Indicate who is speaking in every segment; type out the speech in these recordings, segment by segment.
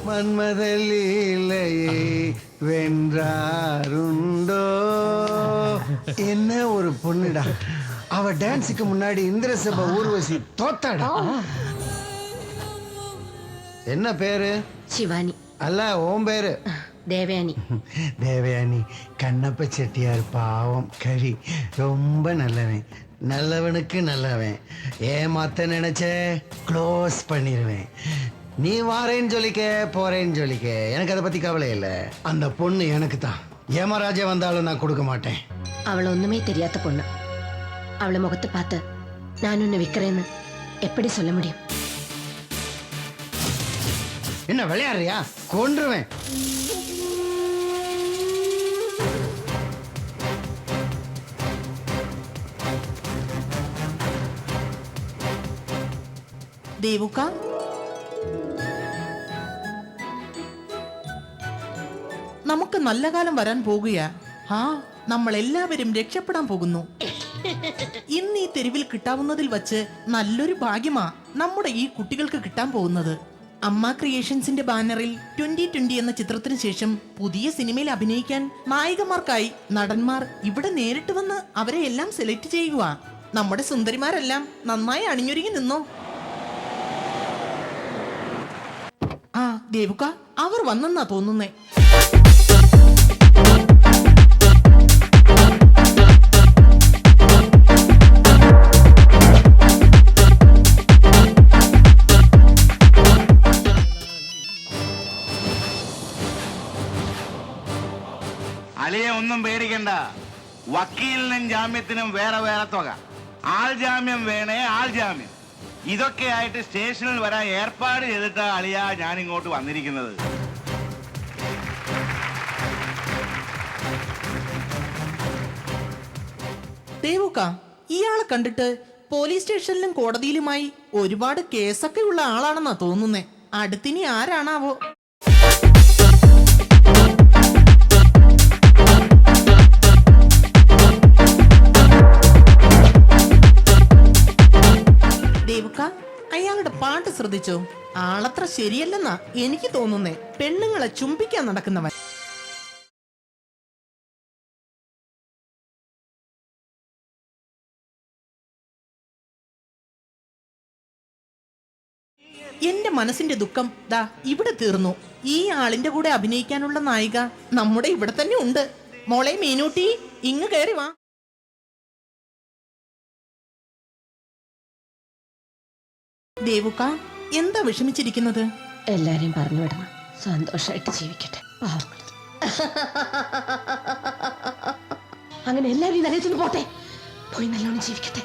Speaker 1: மன்மதலீலையை வென்றாருண்டோ. என்ன ஒரு பொண்ணுடா, அவ டான்ஸுக்கு முன்னாடி இந்திரசபை ஊர்வசி தோத்தாடா. என்ன பேரு?
Speaker 2: சிவானி.
Speaker 1: அல்ல, ஓம் பேரு?
Speaker 2: தேவயானி.
Speaker 1: தேவயானி. கண்ணப்ப செட்டியார் பாவம் கறி, ரொம்ப நல்லவன். நல்லவனுக்கு நல்லவன். ஏமாத்த நினைச்ச க்ளோஸ் பண்ணிடுவேன். நீ வாரேன்னு சொல்லிக்க, போறேன்னு சொல்லிக்க, எனக்கு அதை பத்தி கவலை இல்லை. அந்த பொண்ணு எனக்கு தான். ஏமராஜா வந்தாலும் நான் கொடுக்க மாட்டேன்.
Speaker 2: அவளை ஒண்ணுமே தெரியாத பொண்ணு. அவளை முகத்தை பார்த்து நான் உன்னை விற்கிறேன்னு எப்படி சொல்ல முடியும்?
Speaker 1: என்ன விளையாடுறியா? கொன்றுவேன்.
Speaker 3: ദേവുക്ക, നമുക്ക് നല്ല കാലം വരാൻ പോകുകയാ. ആ, നമ്മൾ എല്ലാവരും രക്ഷപ്പെടാൻ പോകുന്നു. ഇന്ന് ഈ തെരുവിൽ കിട്ടാവുന്നതിൽ വച്ച് നല്ലൊരു ഭാഗ്യമാ നമ്മുടെ ഈ കുട്ടികൾക്ക് കിട്ടാൻ പോകുന്നത്. അമ്മ ക്രിയേഷൻസിന്റെ ബാനറിൽ 2020 എന്ന ചിത്രത്തിന് ശേഷം പുതിയ സിനിമയിൽ അഭിനയിക്കാൻ നായികമാർക്കായി നടന്മാർ ഇവിടെ നേരിട്ട് വന്ന് അവരെ എല്ലാം സെലക്ട് ചെയ്യുക. നമ്മുടെ സുന്ദരിമാരെല്ലാം നന്നായി അണിഞ്ഞൊരുങ്ങി നിന്നോ. ആ ദേവുക്ക, അവർ വന്നെന്നാ തോന്നുന്നേ.
Speaker 4: അലിയെ ഒന്നും പേടിക്കണ്ട. വക്കീലിനും ജാമ്യത്തിനും വേറെ വേറെ തുക. ആൾ ജാമ്യം വേണേ ആൾ ജാമ്യം. ഇതൊക്കെ ആയിട്ട് സ്റ്റേഷനിൽ വരാൻ ഏർപ്പാട് ചെയ്തിട്ടാ അളിയ ഞാൻ ഇങ്ങോട്ട് വന്നിരിക്കുന്നത്.
Speaker 3: ദേവുക്ക, ഇയാളെ കണ്ടിട്ട് പോലീസ് സ്റ്റേഷനിലും കോടതിയിലുമായി ഒരുപാട് കേസൊക്കെ ഉള്ള ആളാണെന്നാ തോന്നുന്നേ. അടുത്തിനി ആരാണാവോ? ദേവുക്ക, അയാളുടെ പാട്ട് ശ്രദ്ധിച്ചോ? ആളത്ര ശരിയല്ലെന്നാ എനിക്ക് തോന്നുന്നേ. പെണ്ണുങ്ങളെ ചുംബിക്കാൻ നടക്കുന്നവൻ. എന്റെ മനസ്സിന്റെ ദുഃഖം ദാ ഇവിടെ തീർന്നു. ഈ ആളിന്റെ കൂടെ അഭിനയിക്കാനുള്ള നായിക നമ്മുടെ ഇവിടെ തന്നെ ഉണ്ട്. മോളെ മീനൂട്ടി, ഇങ്ങ് കയറി വാ. ദേവുക്ക, എന്താ വിഷമിച്ചിരിക്കുന്നത്?
Speaker 2: എല്ലാരെയും പറഞ്ഞു വിടണം. സന്തോഷമായിട്ട് ജീവിക്കട്ടെ പാവങ്ങൾ. അങ്ങനെ എല്ലാവരും നരകത്തിന് പോട്ടെ. പോയി നല്ലോണം ജീവിക്കട്ടെ.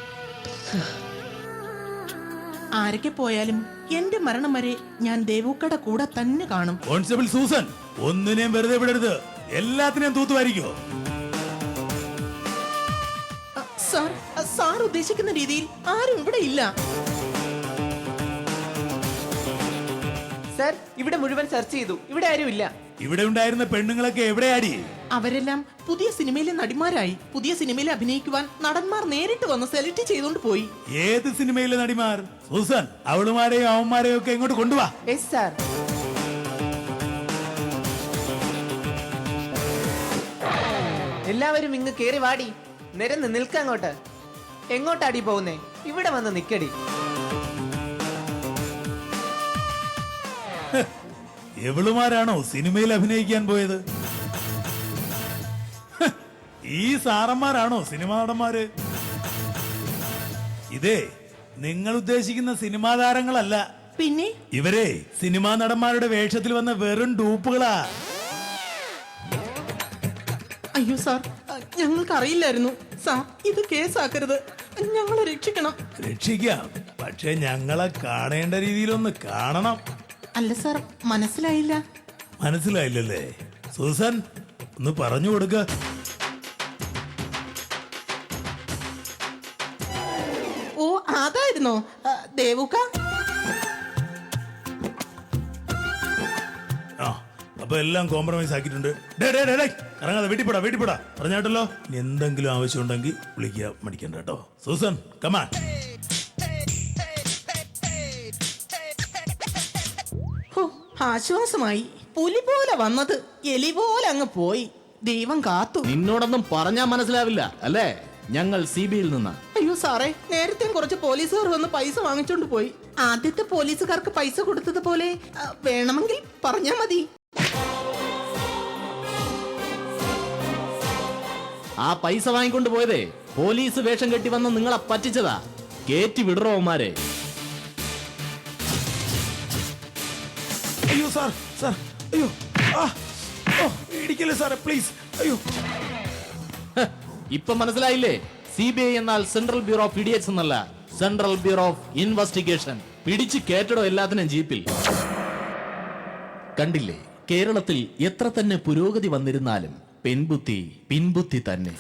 Speaker 3: ആരൊക്കെ പോയാലും എന്റെ മരണം വരെ ഞാൻ ദേവുക്കയുടെ കൂടെ തന്നെ കാണും.
Speaker 5: കോൺസ്റ്റബിൾ സൂസൻ, ഒന്നിനെയും വെറുതെ വിടരുത്. എല്ലാത്തിനെയും തൂത്തുവാരിക്കോ.
Speaker 3: സാർ ഉദ്ദേശിക്കുന്ന രീതിയിൽ ആരും ഇവിടെ ഇല്ല.
Speaker 6: സാർ, ഇവിടെ മുഴുവൻ സെർച്ച് ചെയ്തു. ഇവിടെ ആരും ഇല്ല.
Speaker 5: ഇവിടെ ഉണ്ടായിരുന്ന പെണ്ണുങ്ങളൊക്കെ എവിടെയാടി?
Speaker 3: അവരെല്ലാം പുതിയ സിനിമയിലെ നടിമാരായി. പുതിയ സിനിമയിൽ അഭിനയിക്കുവാൻ നടന്മാർ നേരിട്ട് വന്ന് സെലക്ട് ചെയ്തോണ്ട് പോയി.
Speaker 5: ഏത് സിനിമയിലെ നടിമാർ? സൂസൻ, അവളുമാരെയും അവന്മാരെയും ഒക്കെ ഇങ്ങോട്ട് കൊണ്ടുവാ.
Speaker 6: Yes sir. എല്ലാവരും ഇങ്ങ് കേറി വാടി. നിരന്ന് നിൽക്കങ്ങോട്ട്. എങ്ങോട്ടാടി പോകുന്നേ? ഇവിടെ വന്ന് നിക്കടി.
Speaker 5: എവളുമാരാണോ സിനിമയിൽ അഭിനയിക്കാൻ പോയത്? ഈ സാറന്മാരാണോ സിനിമാ നടന്മാര്? ഇതേ നിങ്ങൾ ഉദ്ദേശിക്കുന്ന സിനിമാ താരങ്ങളല്ല.
Speaker 3: പിന്നെ
Speaker 5: ഇവരെ സിനിമാ നടന്മാരുടെ വേഷത്തിൽ വന്ന വെറും ഡൂപ്പുകളാ.
Speaker 3: അയ്യോ സാർ, ഞങ്ങൾക്ക് അറിയില്ലായിരുന്നു. സാർ, ഇത് കേസാക്കരുത്. ഞങ്ങളെ രക്ഷിക്കണം.
Speaker 5: രക്ഷിക്കാം, പക്ഷെ ഞങ്ങളെ കാണേണ്ട രീതിയിലൊന്ന് കാണണം.
Speaker 3: അല്ല സാർ, മനസ്സിലായില്ല.
Speaker 5: മനസ്സിലായില്ലല്ലേ? സൂസൻ, ഒന്ന് പറഞ്ഞു കൊടുക്ക.
Speaker 3: ഓ, അതായിരുന്നോ ദേവുക്ക?
Speaker 5: ആ, അപ്പൊ എല്ലാം കോംപ്രമൈസ് ആക്കിയിട്ടുണ്ട്. ഇറങ്ങാതെ വീട്ടിൽ പോടാ പറഞ്ഞാട്ടല്ലോ. എന്തെങ്കിലും ആവശ്യം ഉണ്ടെങ്കിൽ വിളിക്കുക, മടിക്കണ്ട കേട്ടോ. Susan, come on.
Speaker 3: ആശ്വാസമായി. പുലി പോലെ വന്നത് എലി പോലെ അങ്ങ് പോയി. ദൈവം കാത്തു.
Speaker 7: നിന്നോടൊന്നും പറഞ്ഞാ മനസ്സിലാവില്ല അല്ലേ? ഞങ്ങൾ CBIയിൽ നിന്നാ.
Speaker 3: അയ്യോ സാറേ, നേരത്തെ കുറച്ച് പോലീസുകാർ വന്ന് പൈസ വാങ്ങിച്ചോണ്ട് പോയി. ആദ്യത്തെ പോലീസുകാർക്ക് പൈസ കൊടുത്തതുപോലെ വേണമെങ്കിൽ പറഞ്ഞാ മതി.
Speaker 7: ആ പൈസ വാങ്ങിക്കൊണ്ട് പോയതേ പോലീസ് വേഷം കെട്ടി വന്ന് നിങ്ങളെ പറ്റിച്ചതാ. കേറ്റി വിടറോമാരെ.
Speaker 5: അയ്യോ സാർ, സാർ, അയ്യോ, ആ, ഓ, ഇടിക്കല്ലേ സാറേ, പ്ലീസ്, അയ്യോ.
Speaker 7: ഇപ്പൊ മനസ്സിലായില്ലേ? CBI എന്നാൽ സെൻട്രൽ ബ്യൂറോ ഓഫ് ഇഡിയറ്റ്സ് എന്നല്ല, സെൻട്രൽ ബ്യൂറോ ഓഫ് ഇൻവെസ്റ്റിഗേഷൻ. പിടിച്ച് കേറ്റടോ എല്ലാത്തിനും ജീപ്പിൽ. കണ്ടില്ലേ, കേരളത്തിൽ എത്ര തന്നെ പുരോഗതി വന്നിരുന്നാലും പെൺബുദ്ധി പിൻബുദ്ധി തന്നെ.